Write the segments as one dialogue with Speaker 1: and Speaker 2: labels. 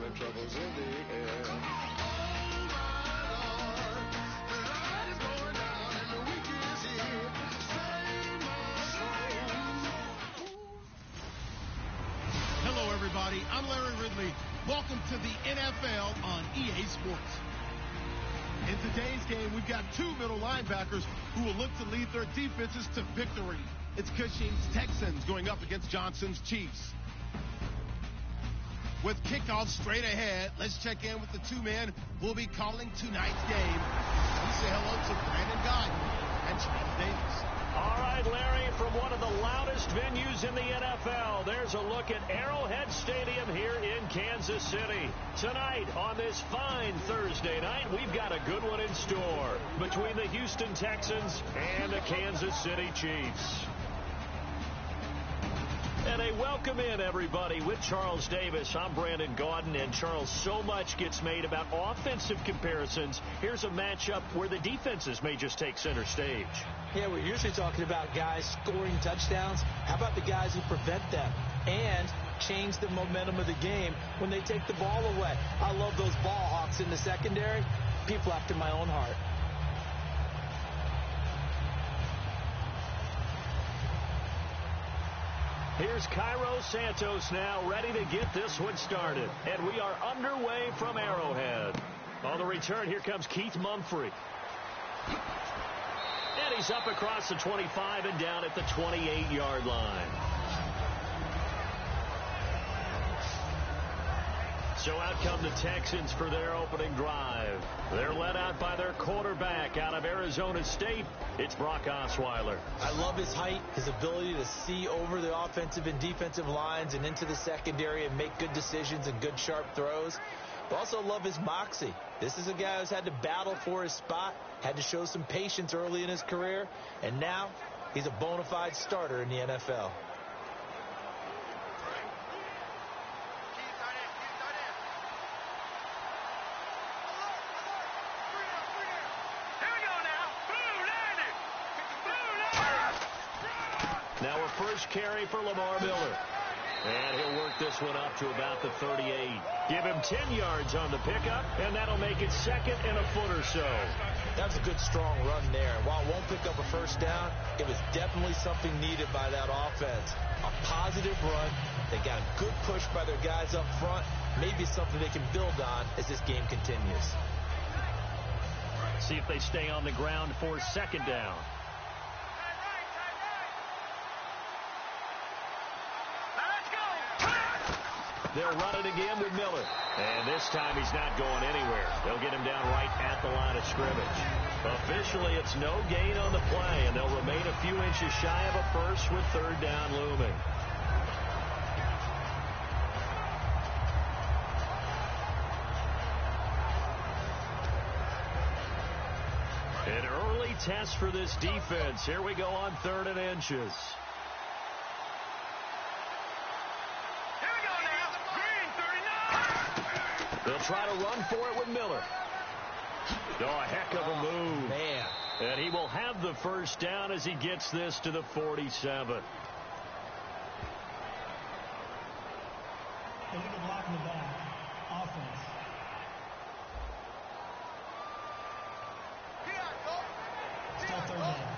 Speaker 1: and troubles in the air. Oh my Lord, the light is going down and the week is here. Save my soul.
Speaker 2: Hello, everybody. I'm Larry Ridley. Welcome to the NFL on EA Sports. In today's game, we've got two middle linebackers who will look to lead their defenses to victory. It's Cushing's Texans going up against Johnson's Chiefs. With kickoff straight ahead, let's check in with the two men who will be calling tonight's game. We say hello to Brandon Gaudin and Charles Davis.
Speaker 3: All right, Larry, from one of the loudest venues in the NFL, there's a look at Arrowhead Stadium here in Kansas City. Tonight, on this fine Thursday night, we've got a good one in store between the Houston Texans and the Kansas City Chiefs. And a welcome in, everybody, with Charles Davis. I'm Brandon Gaudin, and Charles, so much gets made about offensive comparisons. Here's a matchup where the defenses may just take center stage.
Speaker 4: Yeah, we're usually talking about guys scoring touchdowns. How about the guys who prevent them and change the momentum of the game when they take the ball away? I love those ball hawks in the secondary. People after my own heart.
Speaker 3: Here's Cairo Santos now ready to get this one started. And we are underway from Arrowhead. On the return, here comes Keith Mumphrey. And he's up across the 25 and down at the 28-yard line. So out come the Texans for their opening drive. They're led out by their quarterback out of Arizona State. It's Brock Osweiler.
Speaker 4: I love his height, his ability to see over the offensive and defensive lines and into the secondary and make good decisions and good sharp throws. But also love his moxie. This is a guy who's had to battle for his spot, had to show some patience early in his career, and now he's a bona fide starter in the NFL.
Speaker 3: Now a first carry for Lamar Miller. And he'll work this one up to about the 38. Give him 10 yards on the pickup, and that'll make it second and a foot or so.
Speaker 4: That was a good, strong run there. While it won't pick up a first down, it was definitely something needed by that offense. A positive run. They got a good push by their guys up front. Maybe something they can build on as this game continues.
Speaker 3: See if they stay on the ground for second down. They'll run it again with Miller. And this time he's not going anywhere. They'll get him down right at the line of scrimmage. Officially, it's no gain on the play, and they'll remain a few inches shy of a first with third down looming. An early test for this defense. Here we go on 3rd and inches. They'll try to run for it with Miller. Oh, a heck of a move.
Speaker 4: Man.
Speaker 3: And he will have the first down as he gets this to the 47.
Speaker 5: Look at the block in the back. Offense. Still third down.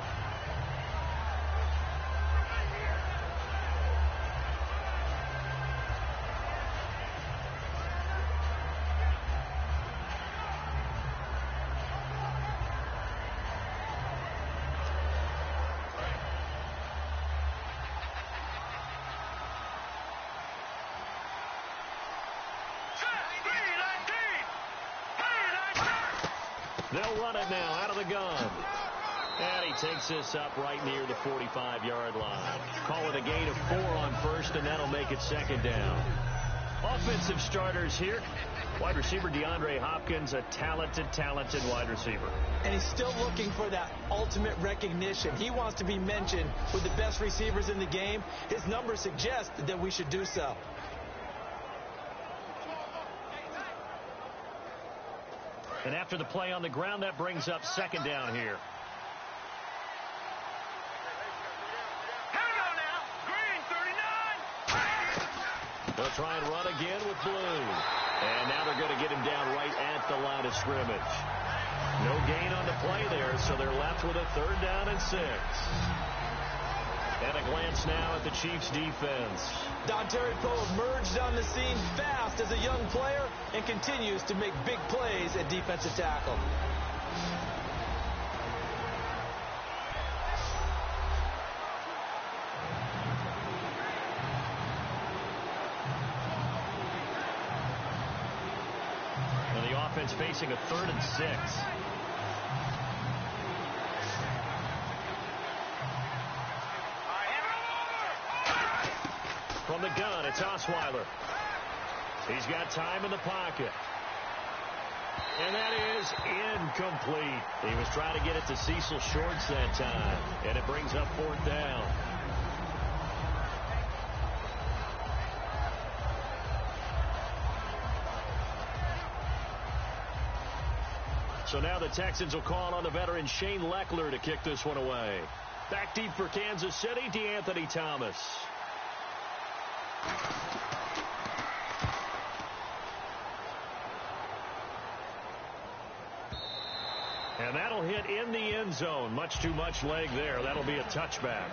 Speaker 3: They'll run it now out of the gun. And he takes this up right near the 45-yard line. Call it a gain of 4 on first, and that'll make it second down. Offensive starters here. Wide receiver DeAndre Hopkins, a talented wide receiver.
Speaker 4: And he's still looking for that ultimate recognition. He wants to be mentioned with the best receivers in the game. His numbers suggest that we should do so.
Speaker 3: And after the play on the ground, that brings up second down here. They'll try and run again with Blue. And now they're going to get him down right at the line of scrimmage. No gain on the play there, so they're left with a 3rd down and 6. And a glance now at the Chiefs' defense.
Speaker 4: Dontari Poe emerged on the scene fast as a young player and continues to make big plays at defensive tackle.
Speaker 3: And the offense facing a 3rd and 6. From the gun, it's Osweiler. He's got time in the pocket. And that is incomplete. He was trying to get it to Cecil Shorts that time. And it brings up 4th down. So now the Texans will call on the veteran Shane Leckler to kick this one away. Back deep for Kansas City, DeAnthony Thomas. And that'll hit in the end zone. Much too much leg there. That'll be a touchback.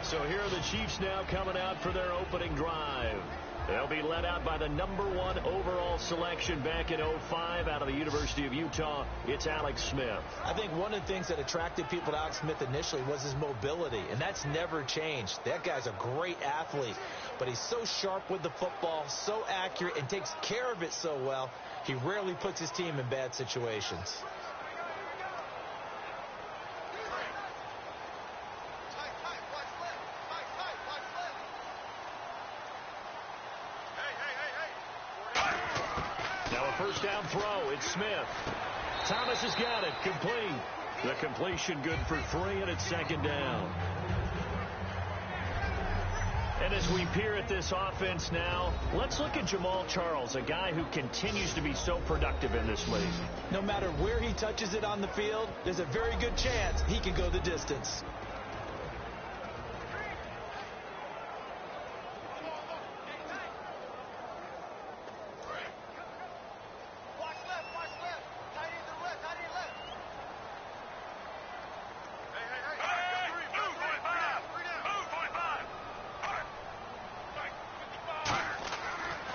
Speaker 3: So here are the Chiefs now coming out for their opening drive. They'll be led out by the #1 overall selection back in 2005 out of the University of Utah. It's Alex Smith.
Speaker 4: I think one of the things that attracted people to Alex Smith initially was his mobility, and that's never changed. That guy's a great athlete, but he's so sharp with the football, so accurate, and takes care of it so well, he rarely puts his team in bad situations.
Speaker 3: First down throw. It's Smith. Thomas has got it. Complete. The completion good for 3, and it's 2nd down. And as we peer at this offense now, let's look at Jamal Charles, a guy who continues to be so productive in this league.
Speaker 4: No matter where he touches it on the field, there's a very good chance he can go the distance.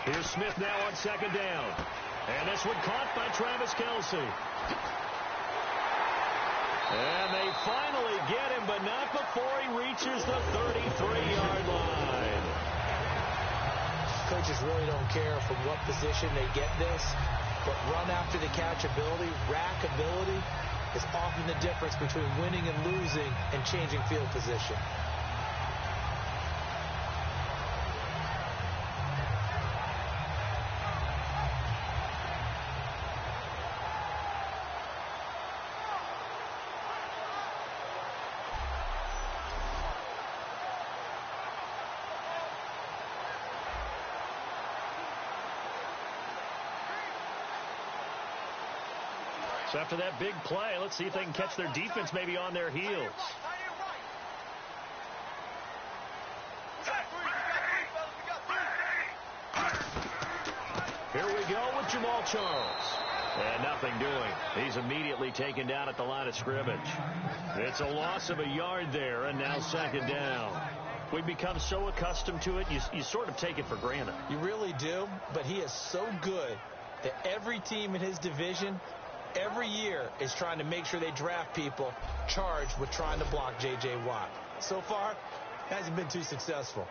Speaker 3: Here's Smith now on 2nd down. And this one caught by Travis Kelce. And they finally get him, but not before he reaches the 33-yard line.
Speaker 4: Coaches really don't care from what position they get this, but run after the catch ability, rack ability, is often the difference between winning and losing and changing field position.
Speaker 3: So after that big play, let's see if they can catch their defense maybe on their heels. Here we go with Jamal Charles. And nothing doing. He's immediately taken down at the line of scrimmage. It's a loss of a yard there, and now 2nd down. We've become so accustomed to it, you sort of take it for granted.
Speaker 4: You really do, but he is so good that every team in his division every year is trying to make sure they draft people charged with trying to block J.J. Watt. So far, hasn't been too successful.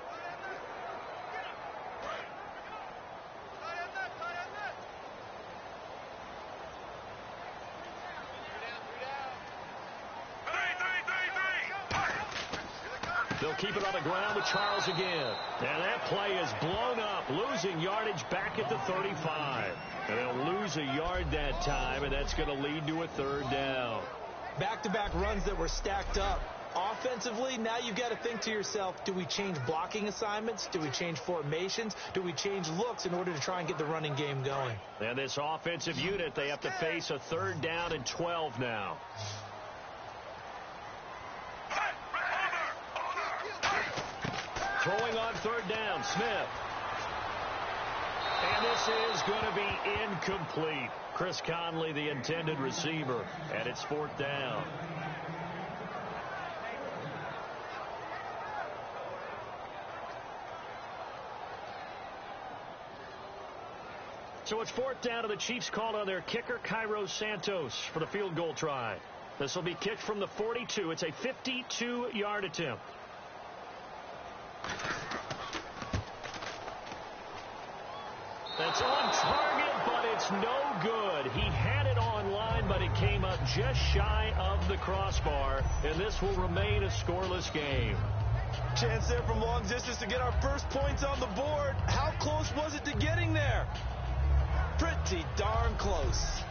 Speaker 3: They'll keep it on the ground with Charles again. And that play is blown up, losing yardage back at the 35. And they'll lose a yard that time, and that's going to lead to a 3rd down.
Speaker 4: Back-to-back runs that were stacked up. Offensively, now you've got to think to yourself, do we change blocking assignments? Do we change formations? Do we change looks in order to try and get the running game going?
Speaker 3: And this offensive unit, they have to face a 3rd down and 12 now. Throwing on 3rd down, Smith. And this is going to be incomplete. Chris Conley, the intended receiver, and it's 4th down. So it's 4th down, and the Chiefs called on their kicker, Cairo Santos, for the field goal try. This will be kicked from the 42. It's a 52-yard attempt. That's on target, but it's no good. He had it on line, but it came up just shy of the crossbar, and this will remain a scoreless game.
Speaker 4: Chance there from long distance to get our first points on the board. How close was it to getting there? Pretty darn close.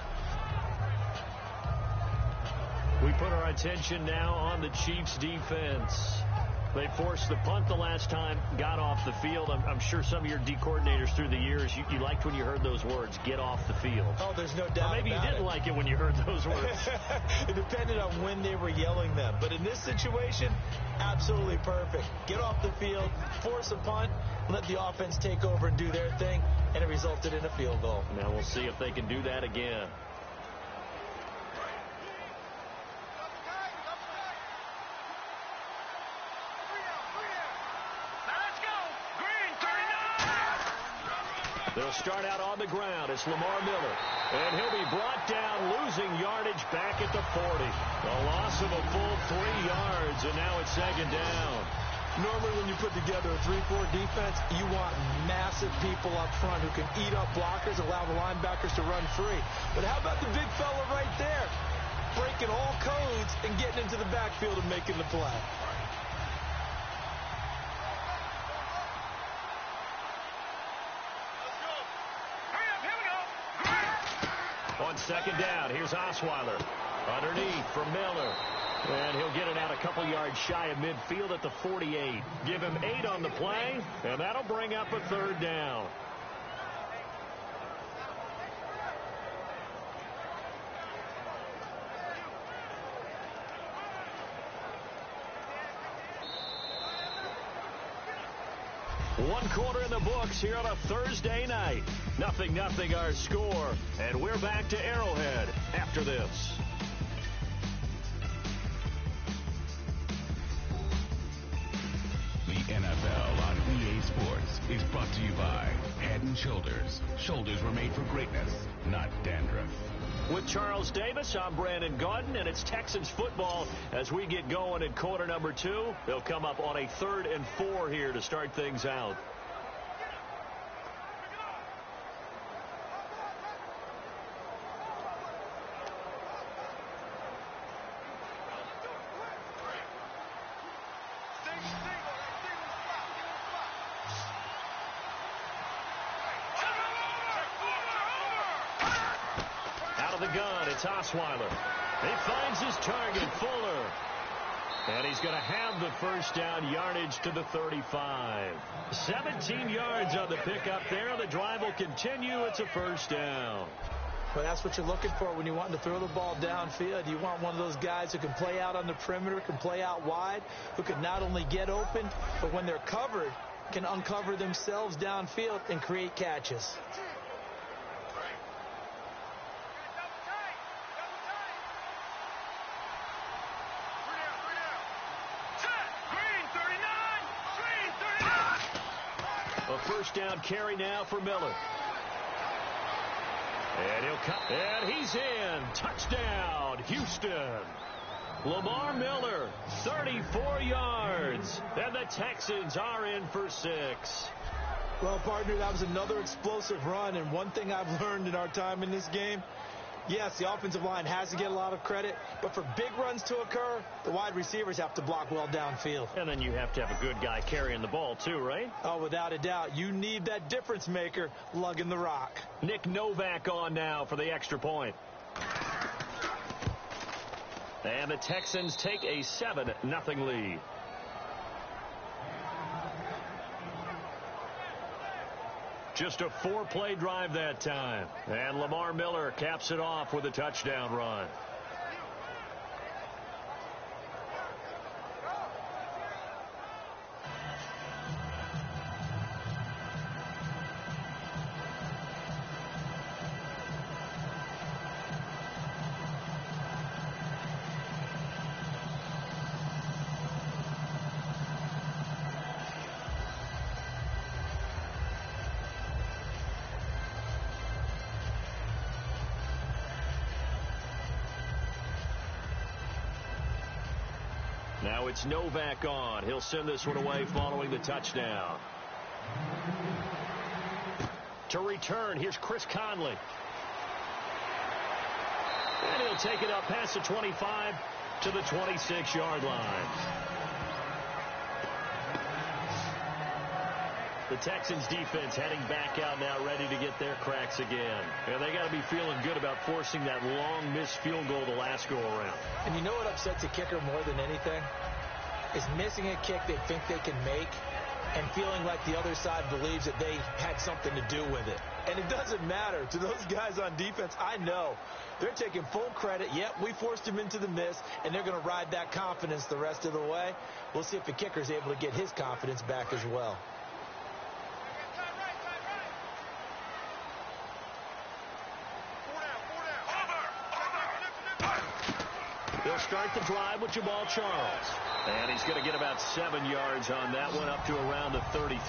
Speaker 3: We put our attention now on the Chiefs' defense. They forced the punt the last time, got off the field. I'm sure some of your D coordinators through the years, you liked when you heard those words, get off the field.
Speaker 4: Oh, there's no doubt.
Speaker 3: Or maybe you didn't like it when you heard those words.
Speaker 4: It depended on when they were yelling them. But in this situation, absolutely perfect. Get off the field, force a punt, let the offense take over and do their thing, and it resulted in a field goal.
Speaker 3: Now we'll see if they can do that again. They'll start out on the ground. It's Lamar Miller. And he'll be brought down, losing yardage back at the 40. A loss of a full 3 yards, and now it's 2nd down.
Speaker 4: Normally when you put together a 3-4 defense, you want massive people up front who can eat up blockers, allow the linebackers to run free. But how about the big fella right there? Breaking all codes and getting into the backfield and making the play.
Speaker 3: On 2nd down, here's Osweiler. Underneath for Miller. And he'll get it out a couple yards shy of midfield at the 48. Give him 8 on the play, and that'll bring up a 3rd down. One quarter in the books here on a Thursday night. 0-0 our score, and we're back to Arrowhead after this.
Speaker 6: The NFL on EA Sports is brought to you by Head & Shoulders. Shoulders were made for greatness, not dandruff.
Speaker 3: With Charles Davis, I'm Brandon Gaudin, and it's Texans football as we get going in quarter number 2. They'll come up on a 3rd and 4 here to start things out. It's Osweiler. He finds his target, Fuller. And he's going to have the 1st down, yardage to the 35. 17 yards on the pickup there. The drive will continue. It's a 1st down.
Speaker 4: Well, that's what you're looking for when you want to throw the ball downfield. You want one of those guys who can play out on the perimeter, can play out wide, who can not only get open, but when they're covered, can uncover themselves downfield and create catches.
Speaker 3: A 1st down carry now for Miller. And he'll cut. And he's in. Touchdown, Houston. Lamar Miller, 34 yards. And the Texans are in for 6.
Speaker 4: Well, partner, that was another explosive run. And one thing I've learned in our time in this game, yes, the offensive line has to get a lot of credit, but for big runs to occur, the wide receivers have to block well downfield.
Speaker 3: And then you have to have a good guy carrying the ball too, right?
Speaker 4: Oh, without a doubt. You need that difference maker lugging the rock.
Speaker 3: Nick Novak on now for the extra point. And the Texans take a 7-0 lead. Just a 4-play drive that time. And Lamar Miller caps it off with a touchdown run. Now it's Novak on. He'll send this one away following the touchdown. To return, here's Chris Conley. And he'll take it up past the 25 to the 26-yard line. The Texans defense heading back out now, ready to get their cracks again. And they got to be feeling good about forcing that long missed field goal the last go around.
Speaker 4: And you know what upsets a kicker more than anything? Is missing a kick they think they can make and feeling like the other side believes that they had something to do with it. And it doesn't matter to those guys on defense. I know they're taking full credit. Yep, we forced him into the miss, and they're going to ride that confidence the rest of the way. We'll see if the kicker's able to get his confidence back as well.
Speaker 3: They'll start the drive with Jamal Charles. And he's going to get about 7 yards on that one, up to around the 33.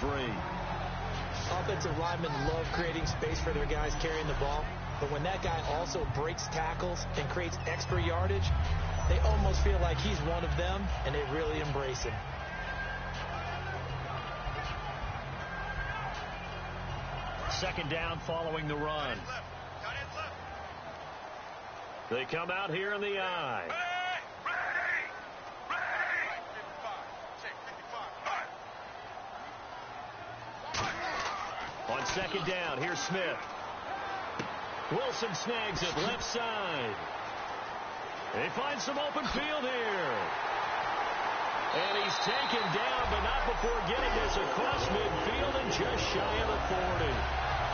Speaker 4: Offensive linemen love creating space for their guys carrying the ball. But when that guy also breaks tackles and creates extra yardage, they almost feel like he's one of them, and they really embrace him.
Speaker 3: Second down following the run. They come out here in the I. On second down, here's Smith. Wilson snags it left side. They find some open field here. And he's taken down, but not before getting this across midfield and just shy of the 40.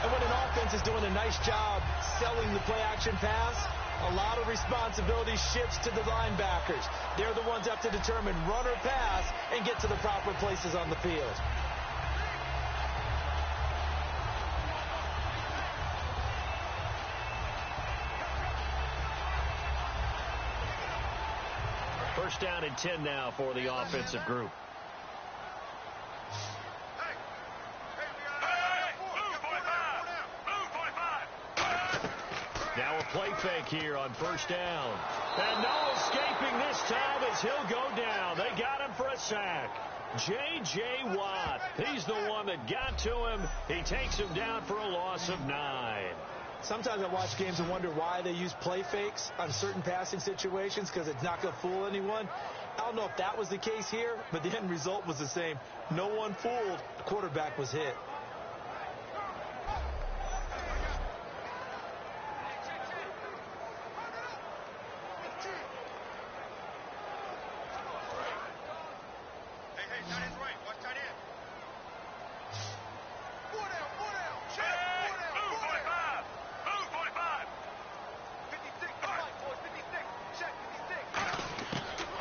Speaker 4: And when an offense is doing a nice job selling the play-action pass, a lot of responsibility shifts to the linebackers. They're the ones that have to determine run or pass and get to the proper places on the field.
Speaker 3: First down and 10 now for the offensive group. Now a play fake here on first down. And no escaping this time as he'll go down. They got him for a sack. J.J. Watt, he's the one that got to him. He takes him down for a loss of 9.
Speaker 4: Sometimes I watch games and wonder why they use play fakes on certain passing situations, because it's not going to fool anyone. I don't know if that was the case here, but the end result was the same. No one fooled. The quarterback was hit.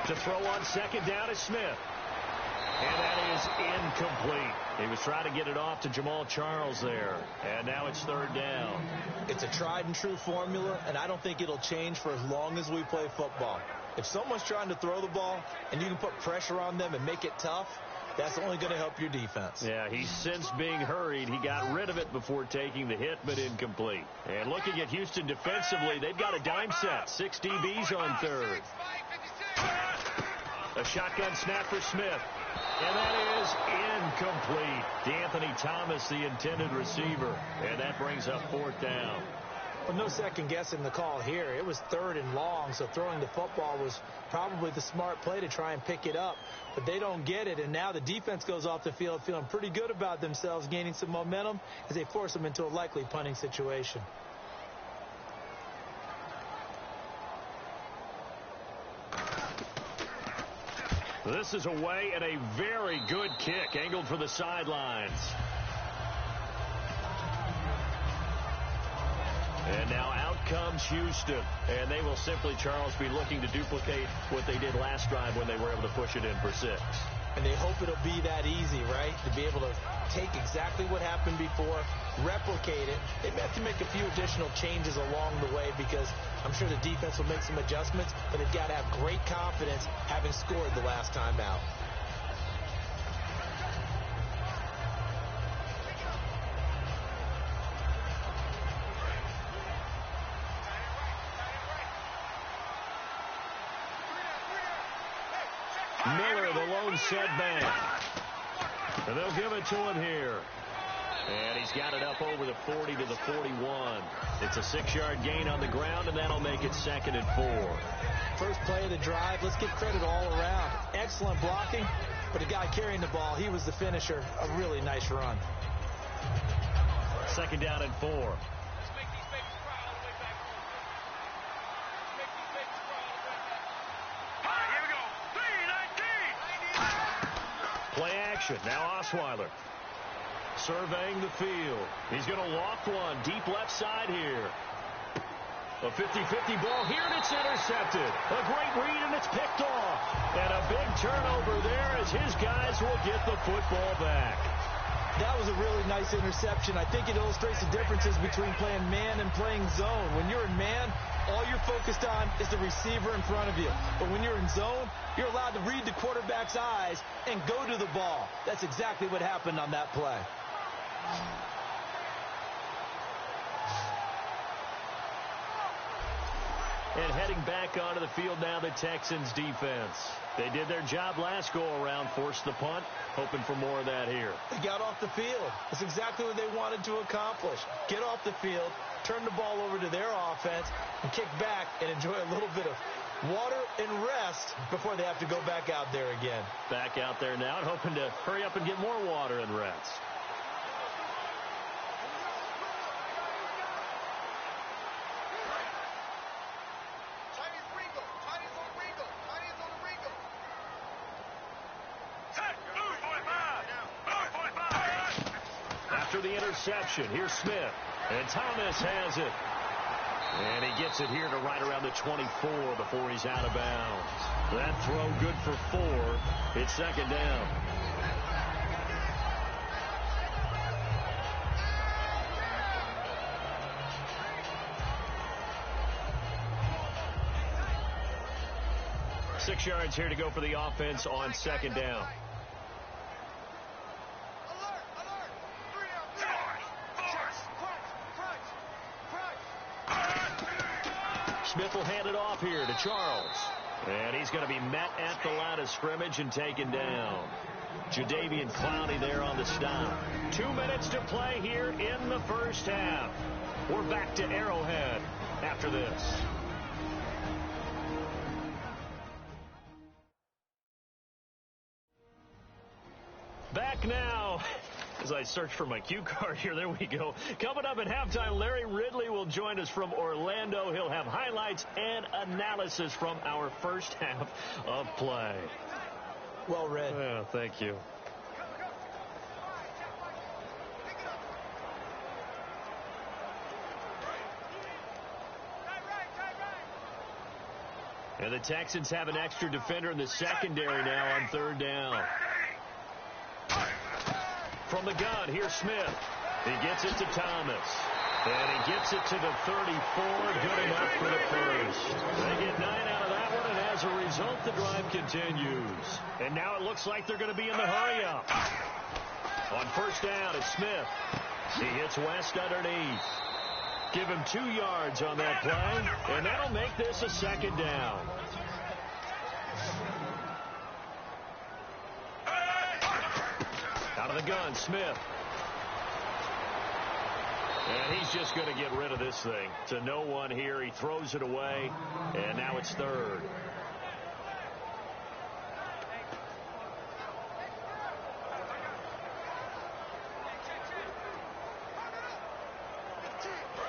Speaker 3: To throw on second down is Smith. And that is incomplete. He was trying to get it off to Jamal Charles there. And now it's third down.
Speaker 4: It's a tried and true formula, and I don't think it'll change for as long as we play football. If someone's trying to throw the ball and you can put pressure on them and make it tough, that's only going to help your defense.
Speaker 3: Yeah, he's since being hurried. He got rid of it before taking the hit, but incomplete. And looking at Houston defensively, they've got a dime set. 6 DBs on third. A shotgun snap for Smith. And that is incomplete. D'Anthony Thomas, the intended receiver. And that brings up fourth down.
Speaker 4: Well, no second guessing the call here. It was third and long, so throwing the football was probably the smart play to try and pick it up. But they don't get it, and now the defense goes off the field feeling pretty good about themselves, gaining some momentum as they force them into a likely punting situation.
Speaker 3: This is away and a very good kick, angled for the sidelines. And now out comes Houston. And they will simply, Charles, be looking to duplicate what they did last drive when they were able to push it in for 6.
Speaker 4: And they hope it'll be that easy, right? To be able to take exactly what happened before, replicate it. They may have to make a few additional changes along the way because I'm sure the defense will make some adjustments, but they've got to have great confidence having scored the last time out.
Speaker 3: Miller, the lone setback. And they'll give it to him here. And he's got it up over the 40 to the 41. It's a 6-yard gain on the ground, and that'll make it 2nd and 4.
Speaker 4: First play of the drive, let's give credit all around. Excellent blocking, but the guy carrying the ball, he was the finisher. A really nice run.
Speaker 3: 2nd down and 4. Play action. Now Osweiler surveying the field. He's going to loft one deep left side here. A 50-50 ball here, and it's intercepted. A great read, and it's picked off. And a big turnover there as his guys will get the football back.
Speaker 4: That was a really nice interception. I think it illustrates the differences between playing man and playing zone. When you're in man, all you're focused on is the receiver in front of you. But when you're in zone, you're allowed to read the quarterback's eyes and go to the ball. That's exactly what happened on that play.
Speaker 3: And heading back onto the field now, the Texans defense. They did their job last go-around, forced the punt, hoping for more of that here.
Speaker 4: They got off the field. That's exactly what they wanted to accomplish. Get off the field, turn the ball over to their offense, and kick back and enjoy a little bit of water and rest before they have to go back out there again.
Speaker 3: Back out there now and hoping to hurry up and get more water and rest. After the interception, here's Smith. And Thomas has it. And he gets it here to right around the 24 before he's out of bounds. That throw good for 4. It's 2nd down. Six yards here to go for the offense on 2nd down. Smith will hand it off here to Charles. And he's going to be met at the line of scrimmage and taken down. Jadeveon Clowney there on the stop. 2 minutes to play here in the first half. We're back to Arrowhead after this. Back now. As I search for my cue card here, there we go. Coming up at halftime, Larry Ridley will join us from Orlando. He'll have highlights and analysis from our first half of play.
Speaker 4: Well read.
Speaker 3: Yeah, thank you. And the Texans have an extra defender in the secondary now on 3rd down. From the gun, here's Smith. He gets it to Thomas. And he gets it to the 34. Good enough for the first. They get 9 out of that one, and as a result, the drive continues. And now it looks like they're going to be in the hurry-up. On 1st down, it's Smith. He hits West underneath. Give him 2 yards on that play, and that'll make this a 2nd down. Out of the gun, Smith. And he's just going to get rid of this thing. To no one here. He throws it away, and now it's 3rd.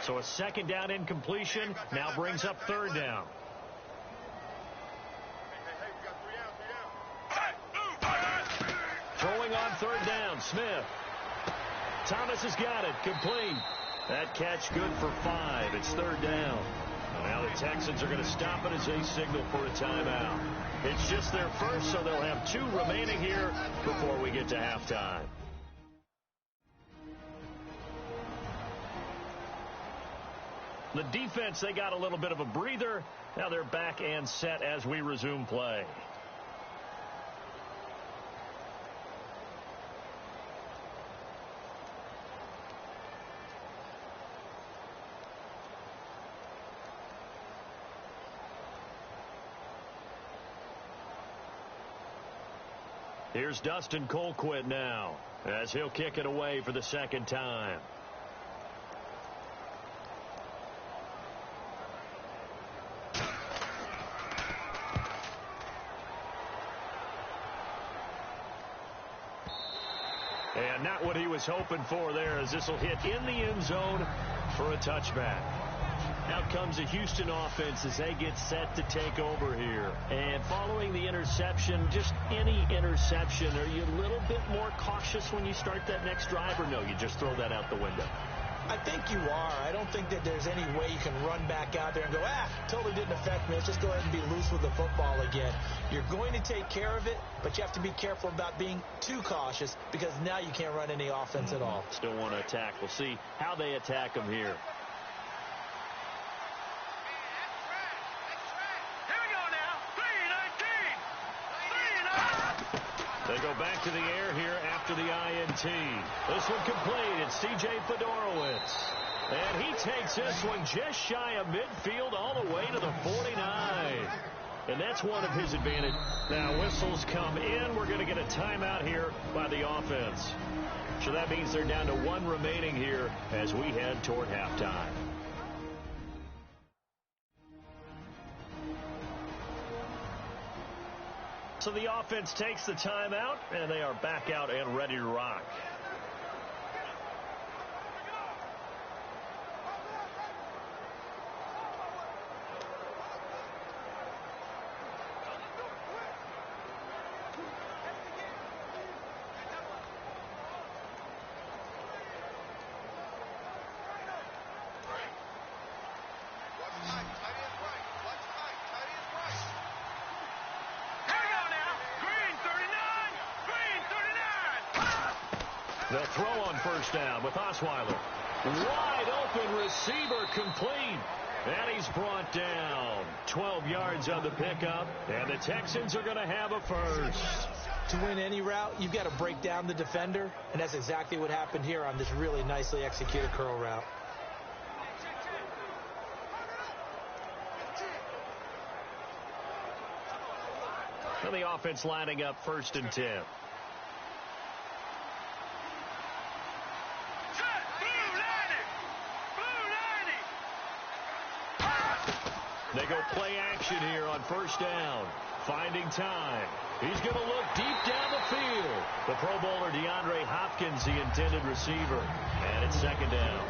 Speaker 3: So a 2nd down incompletion now brings up 3rd down. Throwing on 3rd down, Smith. Thomas has got it, complete. That catch good for 5. It's 3rd down. Now the Texans are going to stop it as they signal for a timeout. It's just their first, so they'll have 2 remaining here before we get to halftime. The defense, they got a little bit of a breather. Now they're back and set as we resume play. Here's Dustin Colquitt now as he'll kick it away for the second time. And not what he was hoping for there, as this will hit in the end zone for a touchback. Out comes the Houston offense as they get set to take over here. And following the interception, just any interception, are you a little bit more cautious when you start that next drive, or no, you just throw that out the window?
Speaker 4: I think you are. I don't think that there's any way you can run back out there and go, totally didn't affect me. Let's just go ahead and be loose with the football again. You're going to take care of it, but you have to be careful about being too cautious because now you can't run any offense at all.
Speaker 3: Still want to attack. We'll see how they attack them here. They go back to the air here after the INT. This one complete. It's C.J. Fedorowicz. And he takes this one just shy of midfield all the way to the 49. And that's one of his advantages. Now whistles come in. We're going to get a timeout here by the offense. So that means they're down to one remaining here as we head toward halftime. So the offense takes the timeout, and they are back out and ready to rock. They'll throw on first down with Osweiler. Wide open receiver complete. And he's brought down. 12 yards on the pickup. And the Texans are going to have a first.
Speaker 4: To win any route, you've got to break down the defender. And that's exactly what happened here on this really nicely executed curl route.
Speaker 3: And the offense lining up 1st and 10. They go play action here on first down. Finding time. He's going to look deep down the field. The Pro Bowler DeAndre Hopkins, the intended receiver. And it's 2nd down.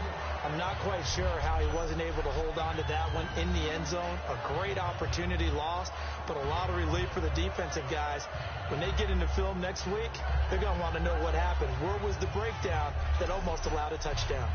Speaker 4: I'm not quite sure how he wasn't able to hold on to that one in the end zone. A great opportunity lost, but a lot of relief for the defensive guys. When they get into film next week, they're going to want to know what happened. Where was the breakdown that almost allowed a touchdown?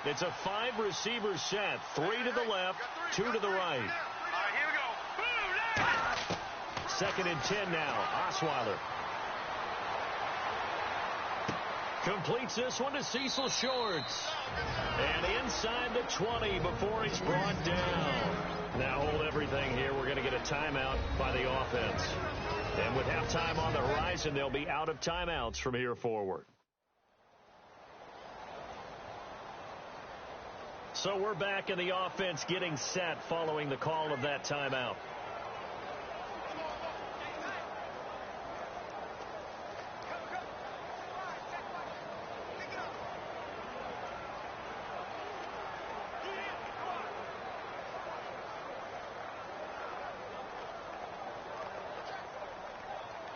Speaker 3: It's a 5-receiver set. 3 to the left, 2 to the right.
Speaker 1: All right, here we go.
Speaker 3: 2nd and 10 now. Osweiler completes this one to Cecil Shorts. And inside the 20 before it's brought down. Now hold everything here. We're going to get a timeout by the offense. And with halftime on the horizon, they'll be out of timeouts from here forward. So we're back in the offense getting set following the call of that timeout.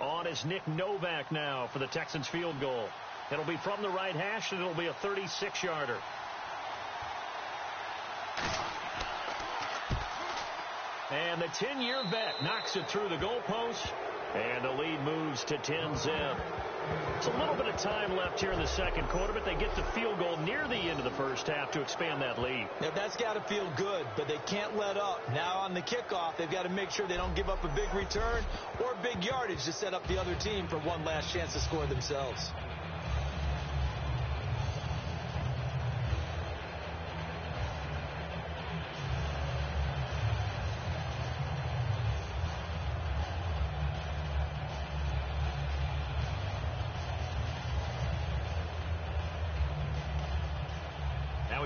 Speaker 3: On is Nick Novak now for the Texans field goal. It'll be from the right hash, and it'll be a 36-yarder. And the 10-year vet knocks it through the goalpost, and the lead moves to 10-zip. It's a little bit of time left here in the second quarter, but they get the field goal near the end of the first half to expand that lead.
Speaker 4: Now, that's got to feel good, but they can't let up. Now on the kickoff, they've got to make sure they don't give up a big return or big yardage to set up the other team for one last chance to score themselves.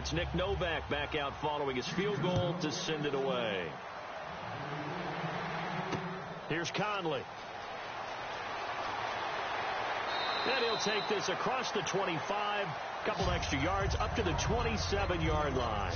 Speaker 3: it's Nick Novak back out following his field goal to send it away. Here's Conley. And he'll take this across the 25, couple extra yards up to the 27-yard line.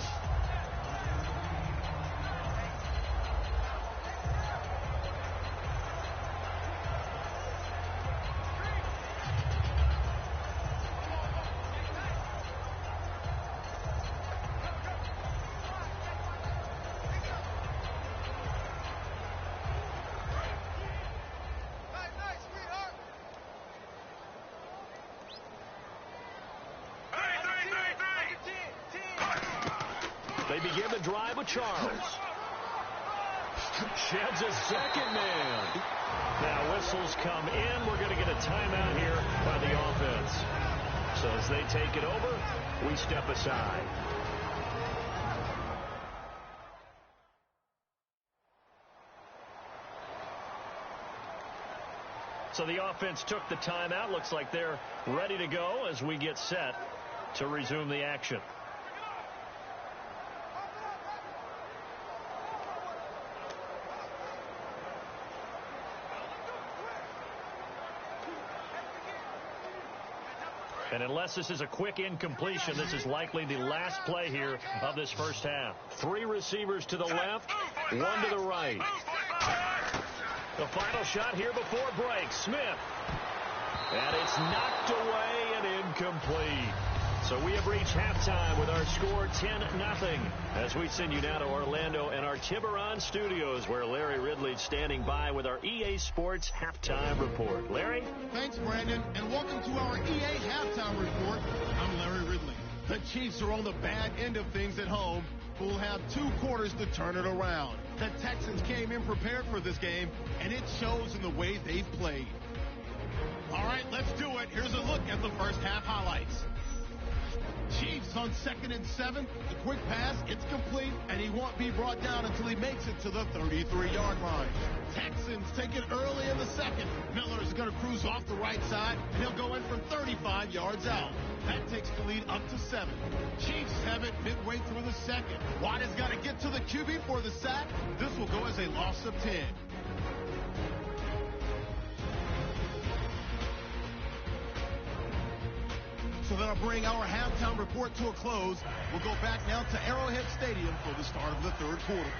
Speaker 3: They begin the drive with Charles. Sheds a second man. Now whistles come in. We're going to get a timeout here by the offense. So as they take it over, we step aside. So the offense took the timeout. Looks like they're ready to go as we get set to resume the action. And unless this is a quick incompletion, this is likely the last play here of this first half. 3 receivers to the left, 1 to the right. The final shot here before break. Smith. And it's knocked away and incomplete. So we have reached halftime with our score 10-0 as we send you now to Orlando and our Tiburon studios where Larry Ridley's standing by with our EA Sports Halftime Report. Larry?
Speaker 2: Thanks, Brandon, and welcome to our EA Halftime Report. I'm Larry Ridley. The Chiefs are on the bad end of things at home, but will have 2 quarters to turn it around. The Texans came in prepared for this game, and it shows in the way they've played. All right, let's do it. Here's a look at the first half highlights. Chiefs on 2nd and 7. The quick pass, it's complete, and he won't be brought down until he makes it to the 33-yard line. Texans take it early in the second. Miller's going to cruise off the right side, and he'll go in from 35 yards out. That takes the lead up to 7. Chiefs have it midway through the second. Watt has got to get to the QB for the sack. This will go as a loss of 10. So that'll bring our halftime report to a close. We'll go back now to Arrowhead Stadium for the start of the third quarter.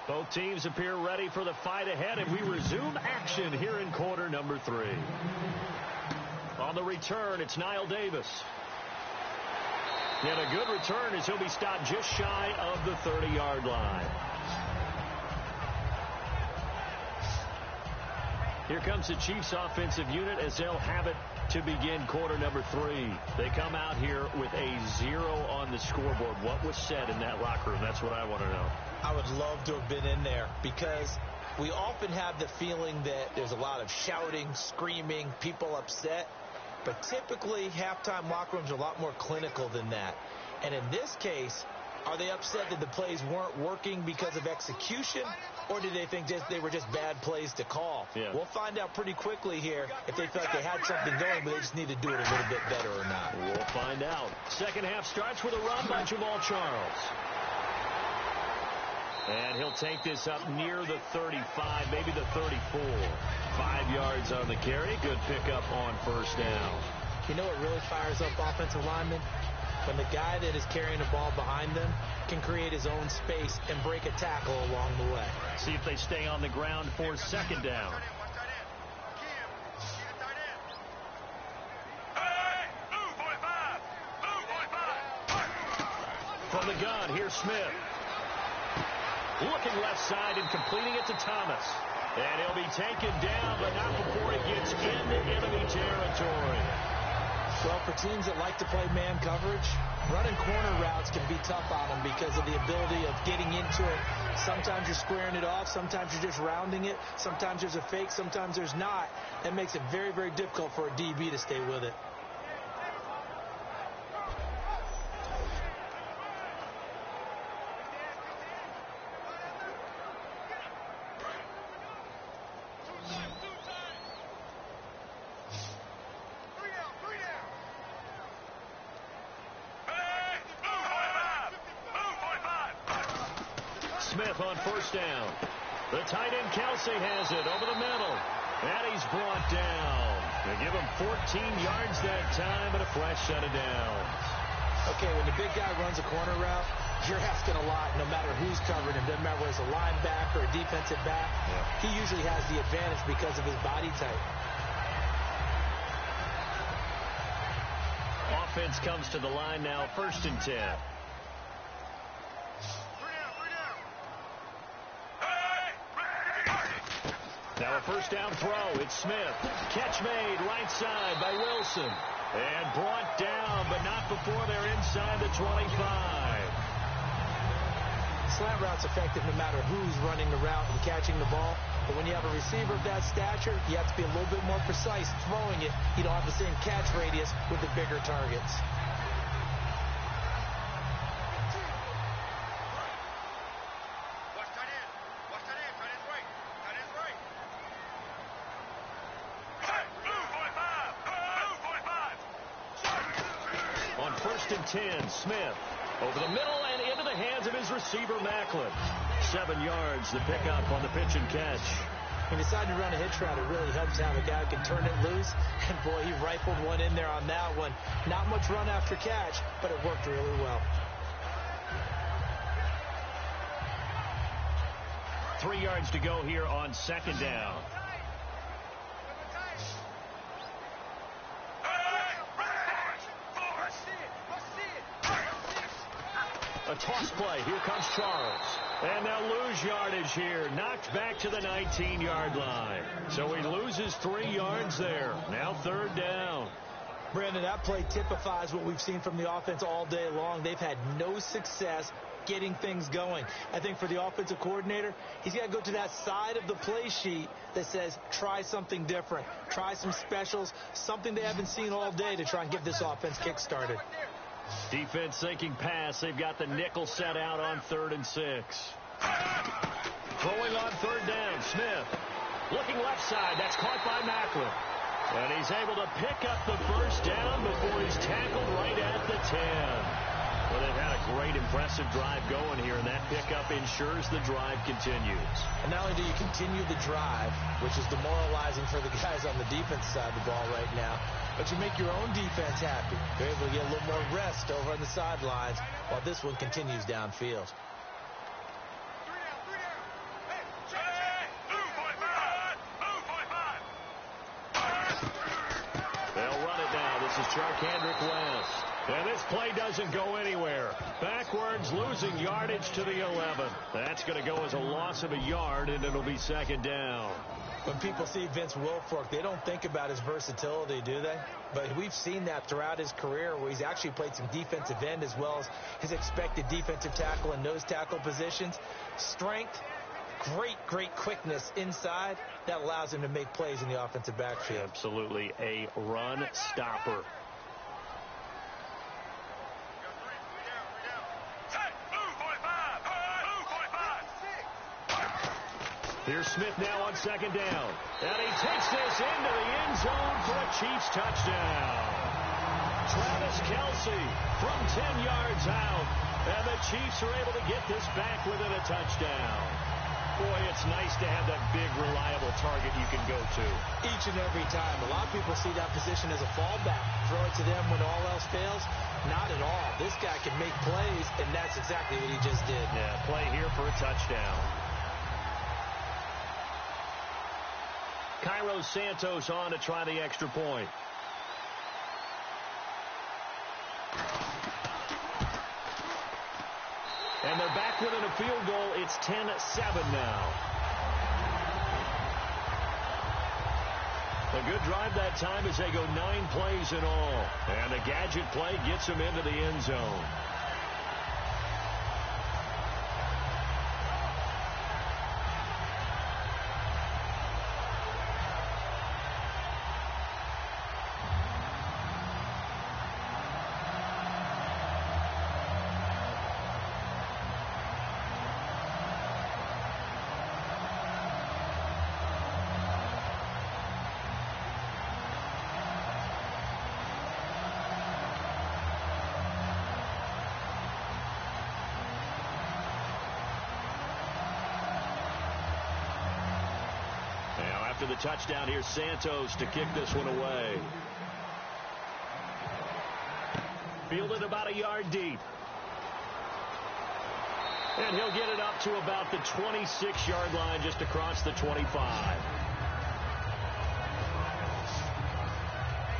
Speaker 3: Both teams appear ready for the fight ahead, and we resume action here in quarter number 3. On the return, it's Niall Davis. And a good return as he'll be stopped just shy of the 30-yard line. Here comes the Chiefs offensive unit as they'll have it to begin quarter number 3. They come out here with a 0 on the scoreboard. What was said in that locker room? That's what I want to know.
Speaker 4: I would love to have been in there because we often have the feeling that there's a lot of shouting, screaming, people upset. But typically, halftime locker rooms are a lot more clinical than that. And in this case, are they upset that the plays weren't working because of execution, or do they think they were just bad plays to call?
Speaker 3: Yeah.
Speaker 4: We'll find out pretty quickly here if they felt like they had something going, but they just need to do it a little bit better or not.
Speaker 3: We'll find out. Second half starts with a run by Jamal Charles. And he'll take this up near the 35, maybe the 34. 5 yards on the carry. Good pickup on first down.
Speaker 4: You know what really fires up offensive linemen? When the guy that is carrying the ball behind them can create his own space and break a tackle along the way.
Speaker 3: See if they stay on the ground for second down. From the gun, here's Smith. Looking left side and completing it to Thomas. And he'll be taken down, but not before he gets into enemy territory.
Speaker 4: Well, for teams that like to play man coverage, running corner routes can be tough on them because of the ability of getting into it. Sometimes you're squaring it off. Sometimes you're just rounding it. Sometimes there's a fake. Sometimes there's not. That makes it very, very difficult for a DB to stay with it.
Speaker 3: Smith on first down. The tight end Kelsey has it over the middle. And he's brought down. They give him 14 yards that time and a fresh set of downs.
Speaker 4: Okay, when the big guy runs a corner route, you're asking a lot no matter who's covering him. Doesn't matter whether it's a linebacker or a defensive back. Yeah. He usually has the advantage because of his body type.
Speaker 3: Offense comes to the line now, 1st and 10. Now a first down throw. It's Smith. Catch made right side by Wilson. And brought down, but not before they're inside the 25.
Speaker 4: Slant route's effective no matter who's running the route and catching the ball. But when you have a receiver of that stature, you have to be a little bit more precise throwing it. You don't have the same catch radius with the bigger targets.
Speaker 3: On 1st and 10, Smith over the middle and into the hands of his receiver, Macklin. 7 yards, the pickup on the pitch and catch.
Speaker 4: When you decide to run a hitch route, it really helps to have a guy who can turn it loose. And, boy, he rifled one in there on that one. Not much run after catch, but it worked really well.
Speaker 3: 3 yards to go here on 2nd down. A toss play. Here comes Charles. And they'll lose yardage here. Knocked back to the 19-yard line. So he loses 3 yards there. Now 3rd down.
Speaker 4: Brandon, that play typifies what we've seen from the offense all day long. They've had no success getting things going. I think for the offensive coordinator, he's got to go to that side of the play sheet that says, try something different. Try some specials, something they haven't seen all day to try and get this offense kick-started.
Speaker 3: Defense thinking pass. They've got the nickel set out on 3rd and 6. Throwing on 3rd down, Smith. Looking left side. That's caught by Macklin. And he's able to pick up the first down before he's tackled right at the 10. Well, they've had a great, impressive drive going here, and that pickup ensures the drive continues.
Speaker 4: And not only do you continue the drive, which is demoralizing for the guys on the defense side of the ball right now, but you make your own defense happy. They're able to get a little more rest over on the sidelines while this one continues downfield.
Speaker 3: They'll run it now. This is Charkandrick West. And this play doesn't go anywhere. Backwards, losing yardage to the 11. That's going to go as a loss of a yard, and it'll be 2nd down.
Speaker 4: When people see Vince Wilfork, they don't think about his versatility, do they? But we've seen that throughout his career where he's actually played some defensive end as well as his expected defensive tackle and nose tackle positions. Strength, great quickness inside. That allows him to make plays in the offensive backfield.
Speaker 3: Absolutely a run stopper. Here's Smith now on 2nd down. And he takes this into the end zone for a Chiefs touchdown. Travis Kelce from 10 yards out. And the Chiefs are able to get this back within a touchdown. Boy, it's nice to have that big, reliable target you can go to.
Speaker 4: Each and every time. A lot of people see that position as a fallback. Throw it to them when all else fails. Not at all. This guy can make plays, and that's exactly what he just did.
Speaker 3: Yeah, play here for a touchdown. Cairo Santos on to try the extra point. And they're back within a field goal. It's 10-7 now. A good drive that time as they go 9 plays in all. And the gadget play gets them into the end zone. After the touchdown, here's Santos to kick this one away. Fielded about a yard deep. And he'll get it up to about the 26-yard line, just across the 25.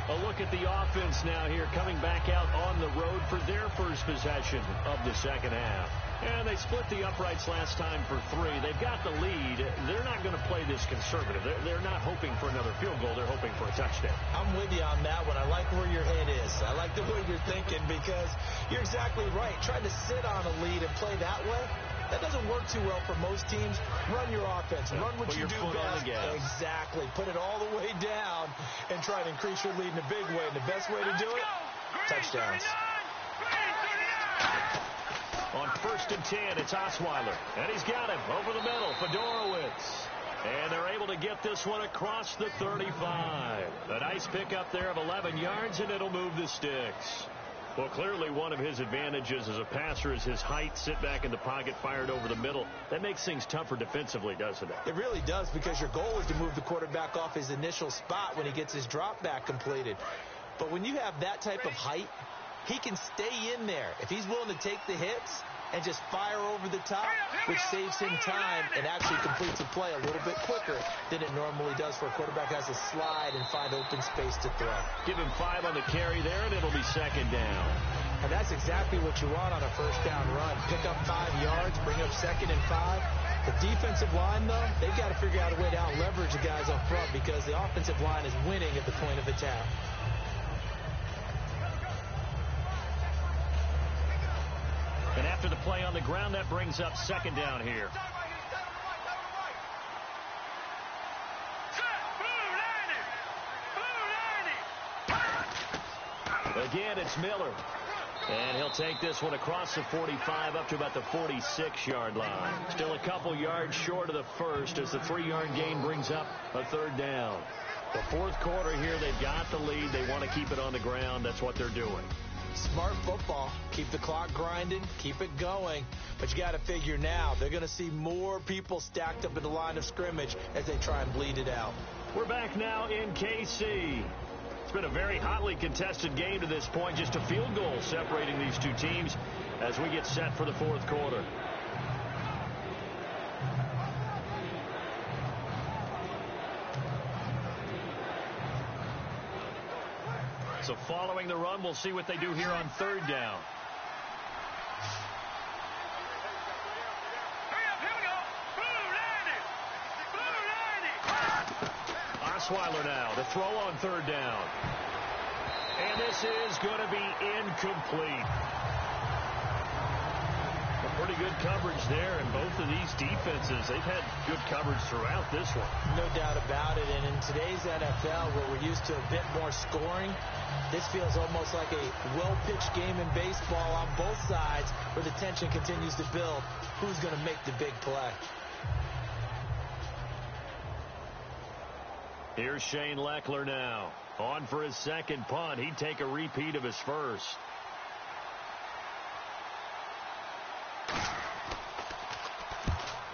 Speaker 3: A look at the offense now here, coming back out on the road for their first possession of the second half. And they split the uprights last time for 3. They've got the lead. They're not going to play this conservative. They're not hoping for another field goal. They're hoping for a touchdown.
Speaker 4: I'm with you on that one. I like where your head is. I like the way you're thinking because you're exactly right. Trying to sit on a lead and play that way, that doesn't work too well for most teams. Run your offense. Run what you do best. Exactly. Put it all the way down and try to increase your lead in a big way. And the best way to do it, touchdowns.
Speaker 3: On 1st and 10, it's Osweiler. And he's got him over the middle. Fedorowicz. And they're able to get this one across the 35. A nice pickup there of 11 yards, and it'll move the sticks. Well, clearly one of his advantages as a passer is his height. Sit back in the pocket, fired over the middle. That makes things tougher defensively, doesn't it?
Speaker 4: It really does, because your goal is to move the quarterback off his initial spot when he gets his drop back completed. But when you have that type of height, he can stay in there if he's willing to take the hits and just fire over the top, which saves him time and actually completes a play a little bit quicker than it normally does for a quarterback who has to slide and find open space to throw.
Speaker 3: Give him 5 on the carry there, and it'll be 2nd down.
Speaker 4: And that's exactly what you want on a 1st down run. Pick up 5 yards, bring up 2nd and 5. The defensive line, though, they've got to figure out a way to out-leverage the guys up front because the offensive line is winning at the point of attack.
Speaker 3: And after the play on the ground, that brings up 2nd down here. Again, it's Miller. And he'll take this one across the 45 up to about the 46-yard line. Still a couple yards short of the first as the 3-yard gain brings up a 3rd down. The 4th quarter here, they've got the lead. They want to keep it on the ground. That's what they're doing.
Speaker 4: Smart football. Keep the clock grinding. Keep it going. But you got to figure now they're going to see more people stacked up in the line of scrimmage as they try and bleed it out.
Speaker 3: We're back now in KC. It's been a very hotly contested game to this point. Just a field goal separating these two teams as we get set for the 4th quarter. So following the run, we'll see what they do here on 3rd down. Osweiler now to throw on 3rd down. And this is going to be incomplete. Pretty good coverage there, and both of these defenses, they've had good coverage throughout this one.
Speaker 4: No doubt about it, and in today's NFL, where we're used to a bit more scoring, this feels almost like a well-pitched game in baseball on both sides where the tension continues to build. Who's going to make the big play?
Speaker 3: Here's Shane Leckler now. On for his 2nd punt. He'd take a repeat of his first.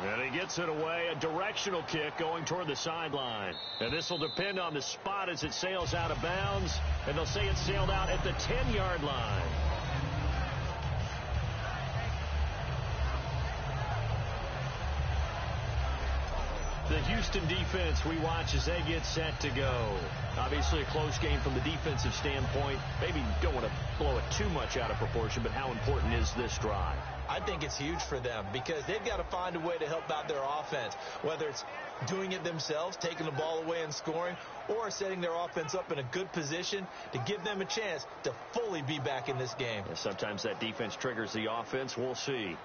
Speaker 3: And he gets it away. A directional kick going toward the sideline. And this will depend on the spot as it sails out of bounds. And they'll say it sailed out at the 10-yard line. The Houston defense we watch as they get set to go. Obviously a close game from the defensive standpoint. Maybe don't want to blow it too much out of proportion, but how important is this drive?
Speaker 4: I think it's huge for them because they've got to find a way to help out their offense, whether it's doing it themselves, taking the ball away and scoring, or setting their offense up in a good position to give them a chance to fully be back in this game.
Speaker 3: And sometimes that defense triggers the offense. We'll see.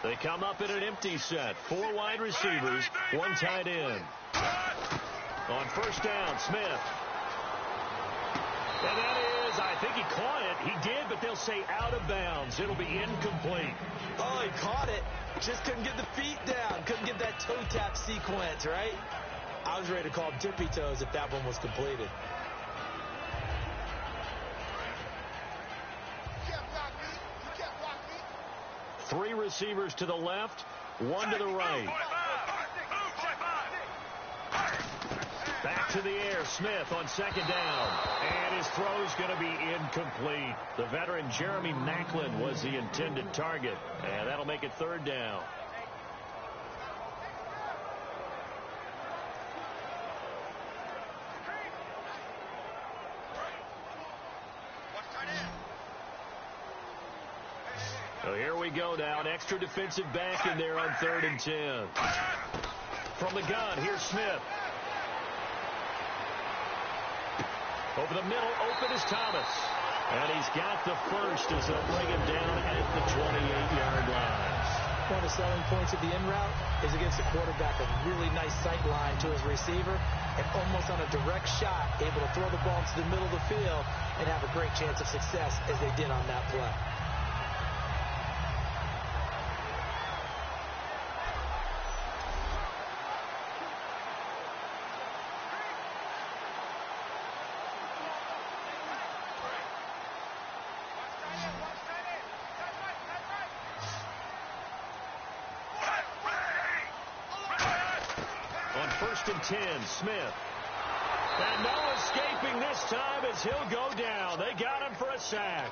Speaker 3: They come up in an empty set. 4 wide receivers, 1 tight end. On first down, Smith. And that is, I think he caught it. He did, but they'll say out of bounds. It'll be incomplete.
Speaker 4: Oh, he caught it. Just couldn't get the feet down. Couldn't get that toe tap sequence, right? I was ready to call him tippy toes if that one was completed.
Speaker 1: You can't block me.
Speaker 3: 3 receivers to the left, 1 to the right. Back to the air, Smith on second down. And his throw's going to be incomplete. The veteran Jeremy Maclin was the intended target. And that'll make it 3rd down. So here we go now. An extra defensive back in there on 3rd and 10. From the gun, here's Smith. Over the middle, open is Thomas. And he's got the first as they'll bring him down at the 28-yard line.
Speaker 4: One of the selling points of the in route is against the quarterback, a really nice sight line to his receiver, and almost on a direct shot, able to throw the ball into the middle of the field and have a great chance of success as they did on that play.
Speaker 3: First and 10, Smith. And no escaping this time as he'll go down. They got him for a sack.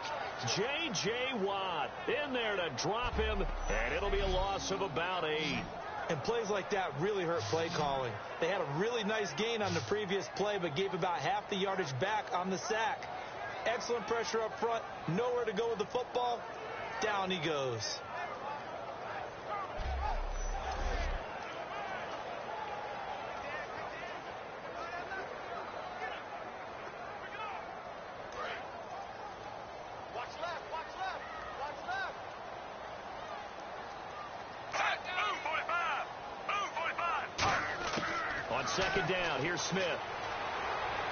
Speaker 3: J.J. Watt in there to drop him, and it'll be a loss of about 8.
Speaker 4: And plays like that really hurt play calling. They had a really nice gain on the previous play, but gave about half the yardage back on the sack. Excellent pressure up front. Nowhere to go with the football. Down he goes.
Speaker 3: Second down, here's Smith.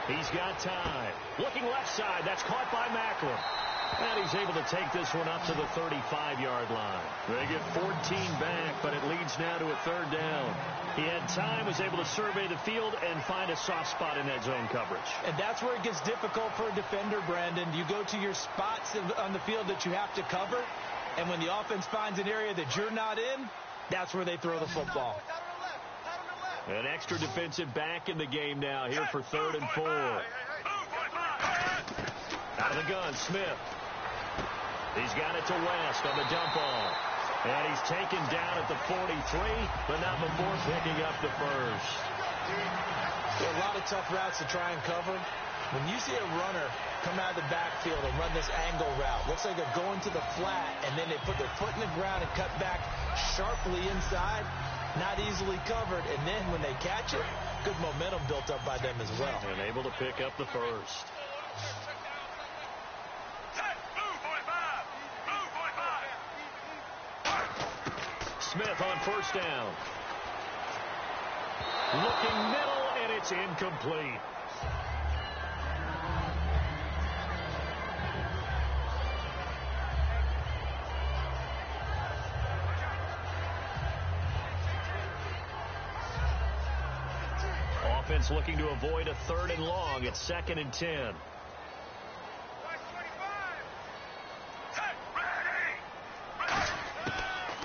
Speaker 3: He's got time. Looking left side, that's caught by Maclin. And he's able to take this one up to the 35-yard line. They get 14 back, but it leads now to a 3rd down. He had time, was able to survey the field and find a soft spot in that zone coverage.
Speaker 4: And that's where it gets difficult for a defender, Brandon. You go to your spots on the field that you have to cover, and when the offense finds an area that you're not in, that's where they throw the football.
Speaker 3: An extra defensive back in the game now here for 3rd and 4. Out of the gun, Smith. He's got it to West on the dump off. And he's taken down at the 43, but not before picking up the first.
Speaker 4: There are a lot of tough routes to try and cover. When you see a runner come out of the backfield and run this angle route, looks like they're going to the flat, and then they put their foot in the ground and cut back sharply inside. Not easily covered, and then when they catch it, good momentum built up by them as well.
Speaker 3: And able to pick up the first. Smith on first down. Looking middle, and it's incomplete. Offense looking to avoid a 3rd and long. It's 2nd and 10.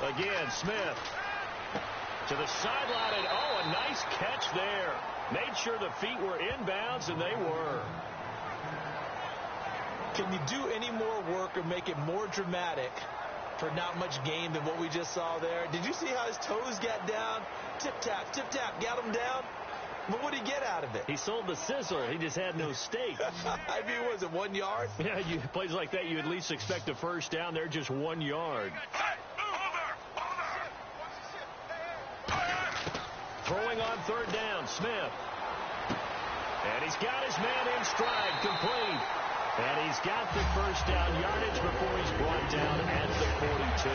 Speaker 3: Again, Smith to the sideline, and oh, a nice catch there. Made sure the feet were inbounds, and they were.
Speaker 4: Can you do any more work or make it more dramatic for not much gain than what we just saw there? Did you see how his toes got down? Tip-tap, got him down. But what did he get out of it?
Speaker 3: He sold the sizzler. He just had no steak.
Speaker 4: I mean, was it 1 yard?
Speaker 3: Yeah, plays like that, you at least expect a first down. They're just 1 yard. Throwing on third down, Smith. And he's got his man in stride, complete. And he's got the first down yardage before he's brought down at the 42.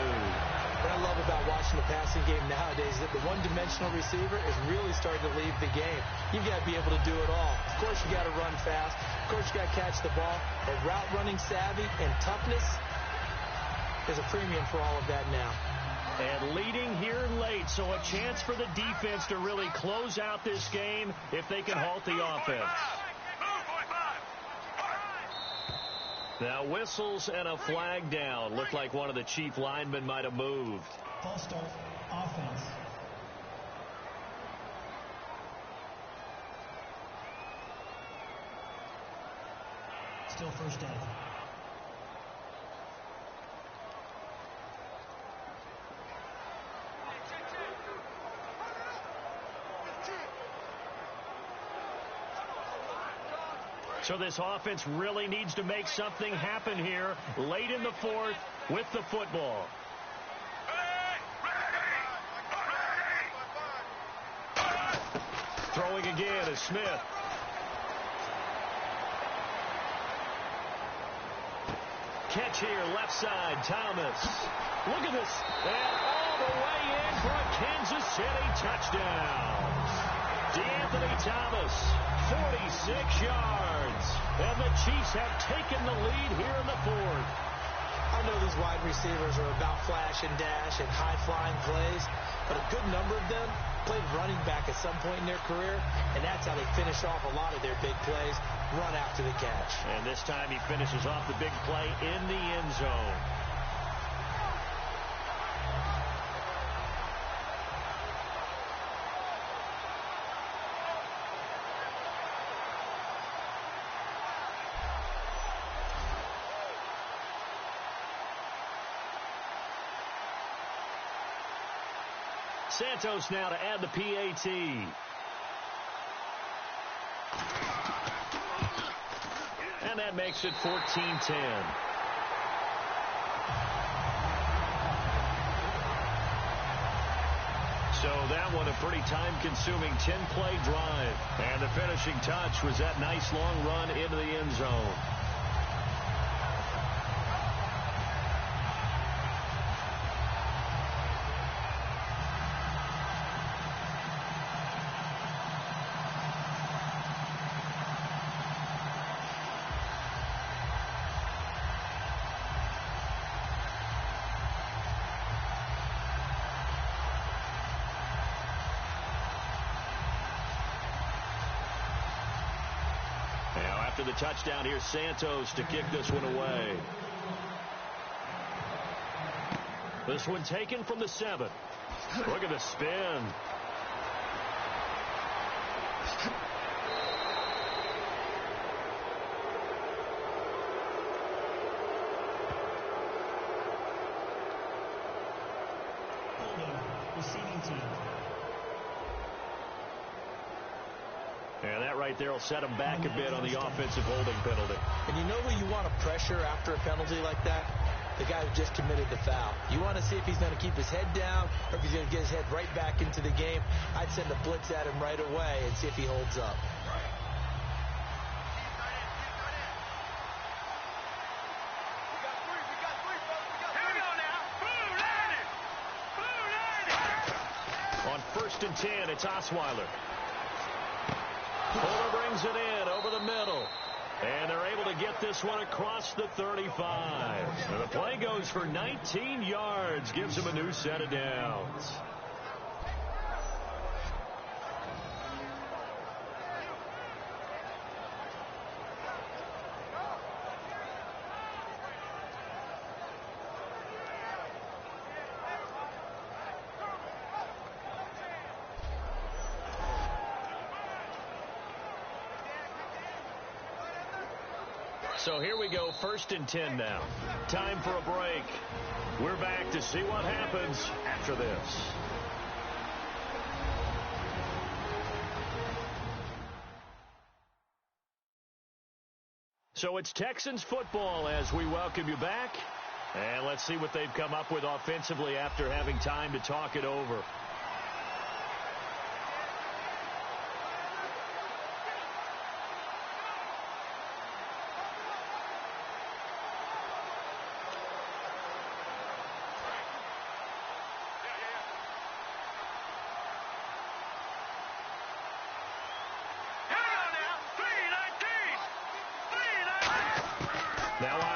Speaker 4: What I love about watching the passing game nowadays is that the one-dimensional receiver is really starting to leave the game. You've got to be able to do it all. Of course, you got to run fast. Of course, you got to catch the ball. But route running savvy and toughness is a premium for all of that now.
Speaker 3: And leading here late, so a chance for the defense to really close out this game if they can halt the offense. Now whistles and a flag down. Looked like one of the chief linemen might have moved.
Speaker 5: False start. Offense. Still first down.
Speaker 3: So this offense really needs to make something happen here late in the fourth with the football. Throwing again is Smith. Catch here, left side, Thomas. Look at this. And all the way in for a Kansas City touchdown. DeAnthony Thomas, 46 yards. And the Chiefs have taken the lead here in the fourth.
Speaker 4: I know these wide receivers are about flash and dash and high-flying plays, but a good number of them played running back at some point in their career, and that's how they finish off a lot of their big plays, run after the catch.
Speaker 3: And this time he finishes off the big play in the end zone. Santos now to add the PAT. And that makes it 14-10. So that one a pretty time-consuming 10-play drive. And the finishing touch was that nice long run into the end zone. After the touchdown, here's Santos to kick this one away. This one taken from the 7. Look at the spin.
Speaker 5: Receiving team.
Speaker 3: And that right there will set him back a bit on the offensive holding penalty.
Speaker 4: And you know who you want to pressure after a penalty like that? The guy who just committed the foul. You want to see if he's going to keep his head down or if he's going to get his head right back into the game. I'd send a blitz at him right away and see if he holds up.
Speaker 3: On 1st and 10, it's Osweiler. Fuller brings it in over the middle. And they're able to get this one across the 35. And the play goes for 19 yards. Gives him a new set of downs. So here we go, 1st and 10 now. Time for a break. We're back to see what happens after this. So it's Texans football as we welcome you back. And let's see what they've come up with offensively after having time to talk it over.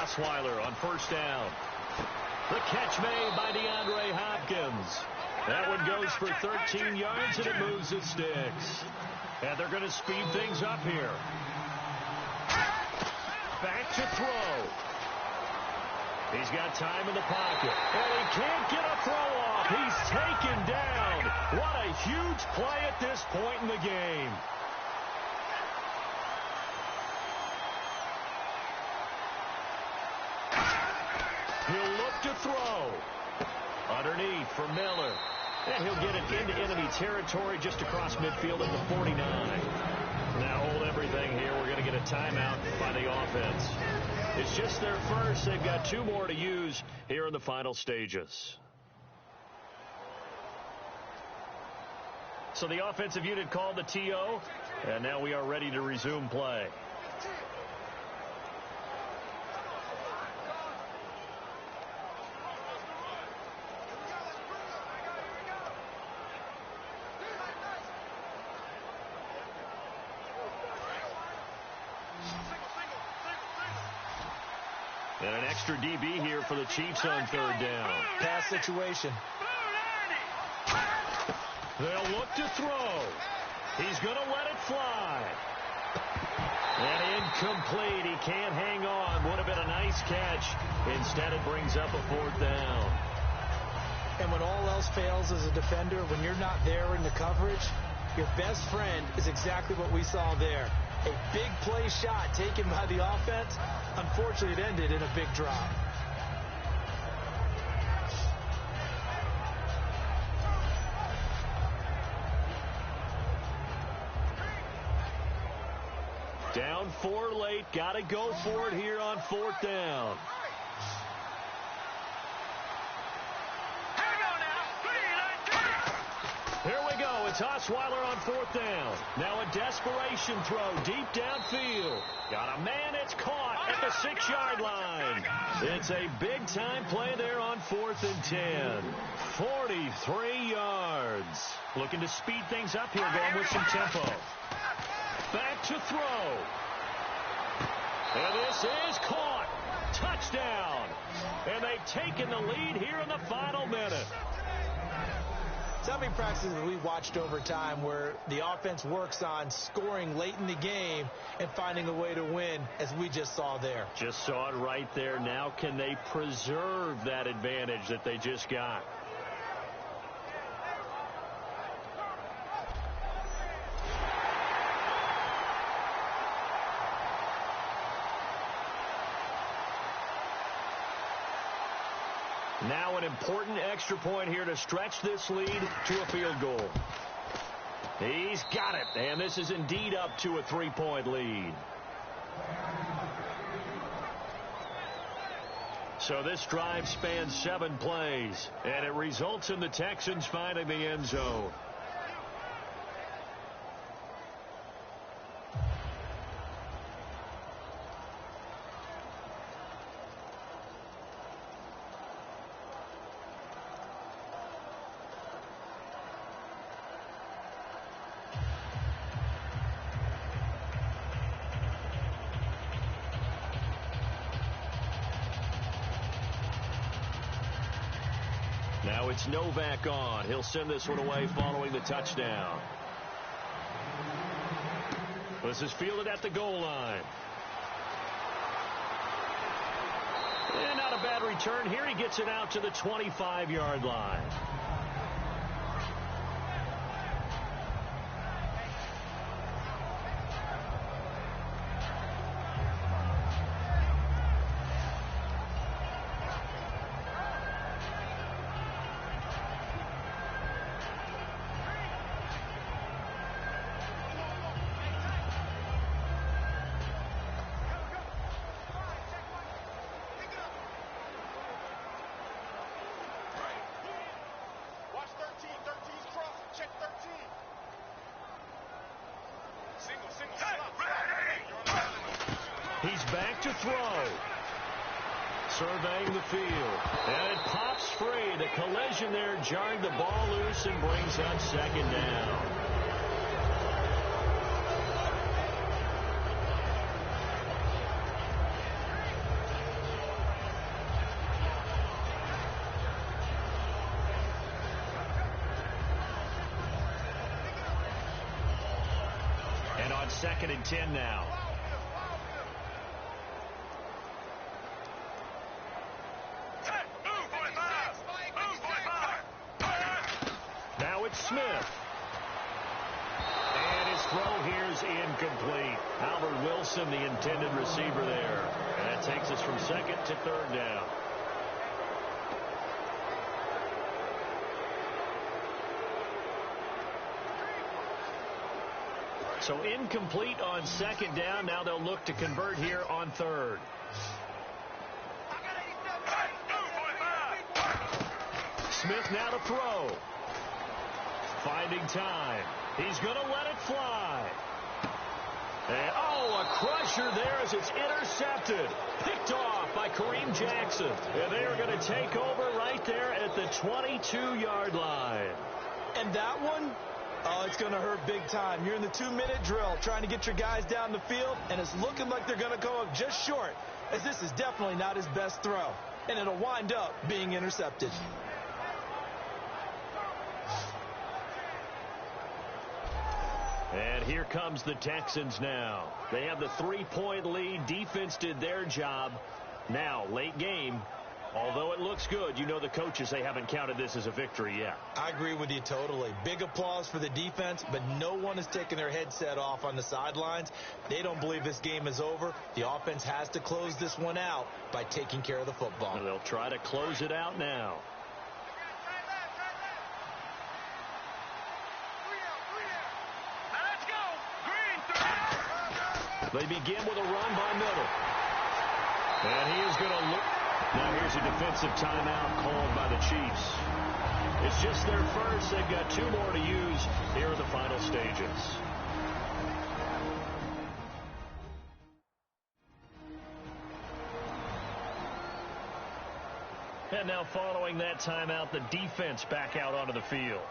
Speaker 3: Osweiler on first down. The catch made by DeAndre Hopkins. That one goes for 13 yards, and it moves the sticks. And they're going to speed things up here. Back to throw. He's got time in the pocket. And he can't get a throw off. He's taken down. What a huge play at this point in the game. He'll look to throw. Underneath for Miller. And he'll get it into enemy territory just across midfield at the 49. Now hold everything here. We're going to get a timeout by the offense. It's just their first. They've got 2 more to use here in the final stages. So the offensive unit called the TO. And now we are ready to resume play. And an extra DB here for the Chiefs on third down.
Speaker 4: Pass situation.
Speaker 3: They'll look to throw. He's going to let it fly. And incomplete. He can't hang on. Would have been a nice catch. Instead, it brings up a 4th down.
Speaker 4: And when all else fails as a defender, when you're not there in the coverage, your best friend is exactly what we saw there. A big play shot taken by the offense. Unfortunately, it ended in a big drop.
Speaker 3: Down 4 late. Got to go for it here on 4th down. Here we go. It's Osweiler on 4th down. Now a desperation throw deep downfield. Got a man. It's caught at the 6-yard line. It's a big-time play there on 4th and 10. 43 yards. Looking to speed things up here, going with some tempo. Back to throw. And this is caught. Touchdown. And they've taken the lead here in the final minute.
Speaker 4: So many practices that we watched over time where the offense works on scoring late in the game and finding a way to win, as we just saw there.
Speaker 3: Just saw it right there. Now can they preserve that advantage that they just got? Now an important extra point here to stretch this lead to a field goal. He's got it, and this is indeed up to a 3-point lead. So this drive spans 7 plays, and it results in the Texans finding the end zone. Now it's Novak on. He'll send this one away following the touchdown. This is fielded at the goal line. And not a bad return here. He gets it out to the 25-yard line. back to throw. Surveying the field. And it pops free. The collision there jarred the ball loose and brings up second down. And on 2nd and 10 now. Now it's Smith. And his throw here is incomplete. Albert Wilson, the intended receiver there. And that takes us from 2nd to 3rd down. So incomplete on 2nd down. Now they'll look to convert here on 3rd. Smith now to throw. Finding time. He's going to let it fly. And, a crusher there as it's intercepted. Picked off by Kareem Jackson. And they are going to take over right there at the 22-yard line.
Speaker 4: And that one, it's going to hurt big time. You're in the 2-minute drill trying to get your guys down the field, and it's looking like they're going to come up just short, as this is definitely not his best throw. And it'll wind up being intercepted.
Speaker 3: And here comes the Texans now. They have the 3-point lead. Defense did their job. Now, late game, although it looks good, you know the coaches, they haven't counted this as a victory yet.
Speaker 4: I agree with you totally. Big applause for the defense, but no one is taking their headset off on the sidelines. They don't believe this game is over. The offense has to close this one out by taking care of the football.
Speaker 3: They'll try to close it out now. They begin with a run by Middle. And he is going to look. Now here's a defensive timeout called by the Chiefs. It's just their first. They've got 2 more to use here in the final stages. And now following that timeout, the defense back out onto the field.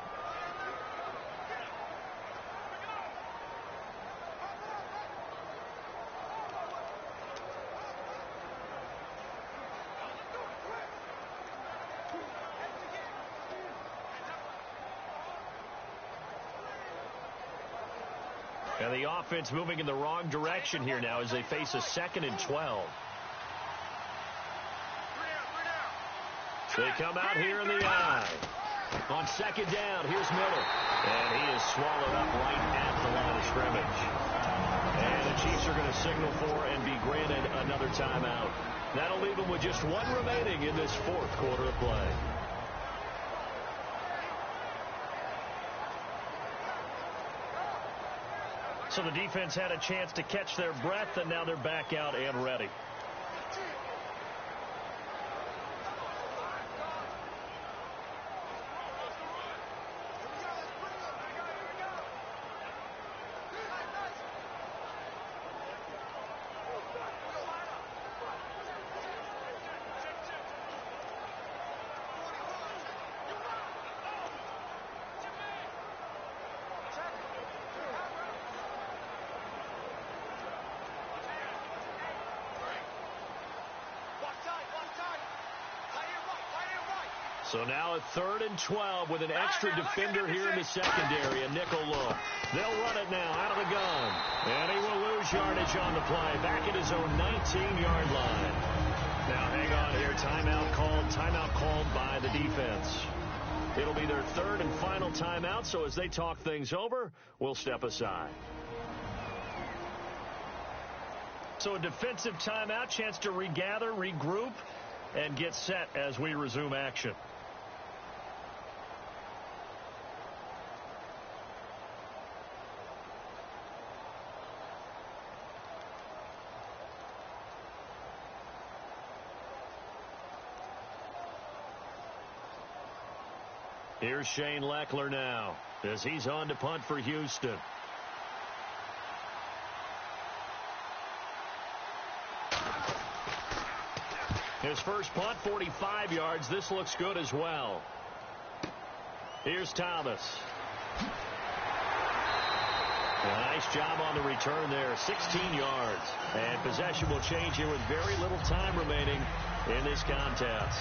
Speaker 3: And the offense moving in the wrong direction here now as they face a 2nd and 12. They come out here in the eye. On 2nd down, here's Miller. And he is swallowed up right at the line of scrimmage. And the Chiefs are going to signal for and be granted another timeout. That'll leave them with just 1 remaining in this 4th quarter of play. So the defense had a chance to catch their breath, and now they're back out and ready. So now a 3rd and 12 with an extra defender here in the secondary, a nickel look. They'll run it now out of the gun. And he will lose yardage on the play, back at his own 19-yard line. Now hang on here, timeout called by the defense. It'll be their 3rd and final timeout, so as they talk things over, we'll step aside. So a defensive timeout, chance to regather, regroup, and get set as we resume action. Here's Shane Leckler now as he's on to punt for Houston. His first punt, 45 yards. This looks good as well. Here's Thomas. A nice job on the return there, 16 yards. And possession will change here with very little time remaining in this contest.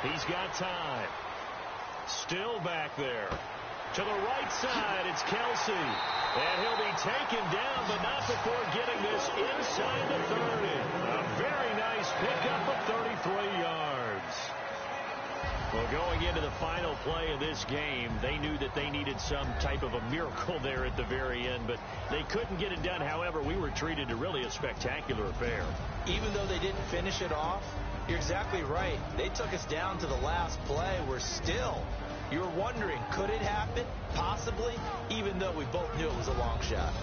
Speaker 3: He's got time. Still back there. To the right side, it's Kelsey. And he'll be taken down, but not before getting this inside the 30. A very nice pickup of 33 yards. Well, going into the final play of this game, they knew that they needed some type of a miracle there at the very end, but they couldn't get it done. However, we were treated to really a spectacular affair.
Speaker 4: Even though they didn't finish it off, you're exactly right. They took us down to the last play. You were wondering, could it happen? Possibly, even though we both knew it was a long shot.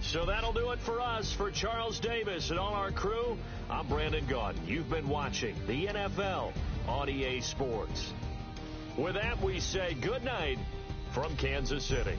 Speaker 3: So that'll do it for us. For Charles Davis and all our crew, I'm Brandon Gaudin. You've been watching the NFL on EA Sports. With that, we say good night from Kansas City.